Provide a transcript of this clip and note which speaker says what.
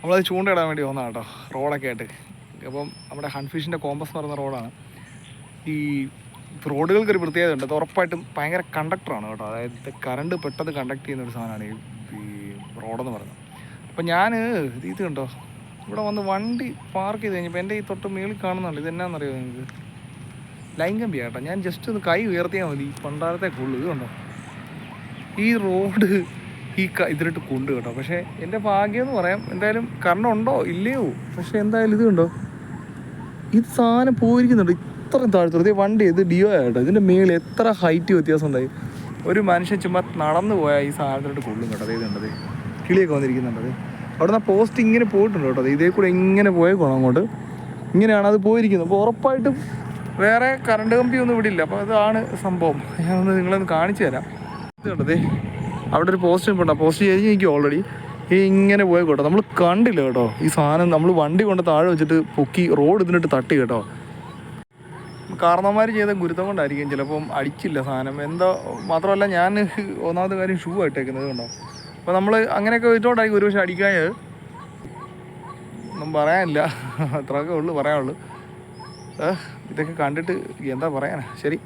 Speaker 1: നമ്മളത് ചൂണ്ടയിടാൻ വേണ്ടി വന്നതാണ് കേട്ടോ, റോഡൊക്കെ ആയിട്ട്. അപ്പം നമ്മുടെ ഹൺഫിഷിൻ്റെ കോമ്പസ് എന്ന് പറയുന്ന റോഡാണ്. ഈ റോഡുകൾക്കൊരു പ്രത്യേകത ഉണ്ട്, അത് ഉറപ്പായിട്ടും ഭയങ്കര കണ്ടക്ടറാണ് കേട്ടോ. അതായത് കറണ്ട് പെട്ടെന്ന് കണ്ടക്ട് ചെയ്യുന്ന ഒരു സാധനമാണ് ഈ റോഡെന്ന് പറയുന്നത്. അപ്പം ഞാൻ ഇത് കണ്ടോ, ഇവിടെ വന്ന് വണ്ടി പാർക്ക് ചെയ്ത് കഴിഞ്ഞപ്പോൾ എൻ്റെ ഈ തൊട്ട് മേളിൽ കാണുന്നുണ്ട്. ഇത് എന്നാണെന്നറിയോ നിങ്ങൾക്ക്? ലൈൻ കമ്പിയാണ് കേട്ടോ. ഞാൻ ജസ്റ്റ് ഒന്ന് കൈ ഉയർത്തിയാൽ മതി, പണ്ടാരത്തെ കൊള്ളു. ഇത് കണ്ടോ, ഈ റോഡ് ഇതിലിട്ട് കൊണ്ട് കേട്ടോ. പക്ഷേ എൻ്റെ ഭാഗ്യം എന്ന് പറയാം, എന്തായാലും കറണ്ട് ഉണ്ടോ ഇല്ലയോ, പക്ഷേ എന്തായാലും ഇത് കണ്ടോ, ഇത് സാധനം പോയിരിക്കുന്നുണ്ട് ഇത്രയും താഴ്ത്തുള്ളത്. വണ്ടി ഇത് ഡിയോ ആയിട്ടോ, ഇതിൻ്റെ മേളിൽ എത്ര ഹൈറ്റ് വ്യത്യാസം ഉണ്ടായി. ഒരു മനുഷ്യൻ ചുമ്മാ നടന്നു പോയാൽ ഈ സാധനത്തിലോട്ട് കൊള്ളും കേട്ടോ. അതേ കണ്ടത് കിളിയൊക്കെ വന്നിരിക്കുന്നുണ്ടത്. അവിടെ നിന്ന് പോസ്റ്റ് ഇങ്ങനെ പോയിട്ടുണ്ട് കേട്ടോ, ഇതേ കൂടെ ഇങ്ങനെ പോയേക്കോണം അങ്ങോട്ട്. ഇങ്ങനെയാണ് അത് പോയിരിക്കുന്നത്. അപ്പോൾ ഉറപ്പായിട്ടും വേറെ കറണ്ട് കമ്പിയൊന്നും ഇവിടെ ഇല്ല. അപ്പോൾ അതാണ് സംഭവം. ഞാനൊന്ന് നിങ്ങളൊന്ന് കാണിച്ചു തരാം. ഇത് കണ്ടതേ, അവിടെ ഒരു പോസ്റ്റ് നിൽപ്പുണ്ട്. പോസ്റ്റ് ചെയ്ത് എനിക്ക് ഓൾറെഡി ഇങ്ങനെ പോയേക്കോട്ടോ. നമ്മൾ കണ്ടില്ല കേട്ടോ ഈ സാധനം. നമ്മൾ വണ്ടി കൊണ്ട് താഴെ വെച്ചിട്ട് പൊക്കി റോഡ് ഇതിനിട്ട് തട്ടി കേട്ടോ. കാരണവന്മാർ ചെയ്ത ഗുരുത്തം കൊണ്ടായിരിക്കും, ചിലപ്പം അടിച്ചില്ല സാധനം എന്തോ. മാത്രമല്ല ഞാൻ ഒന്നാമത്തെ കാര്യം ഷൂ ആയിട്ടേക്കുന്നത് കണ്ടോ. അപ്പോൾ നമ്മൾ അങ്ങനെയൊക്കെ വെച്ചോണ്ടായിരിക്കും ഒരു പക്ഷേ അടിക്കാഞ്ഞത്. ഒന്നും പറയാനില്ല, അത്രയൊക്കെ ഉള്ളു പറയാനുള്ളൂ. ഇതൊക്കെ കണ്ടിട്ട് എന്താ പറയാനാ. ശരി.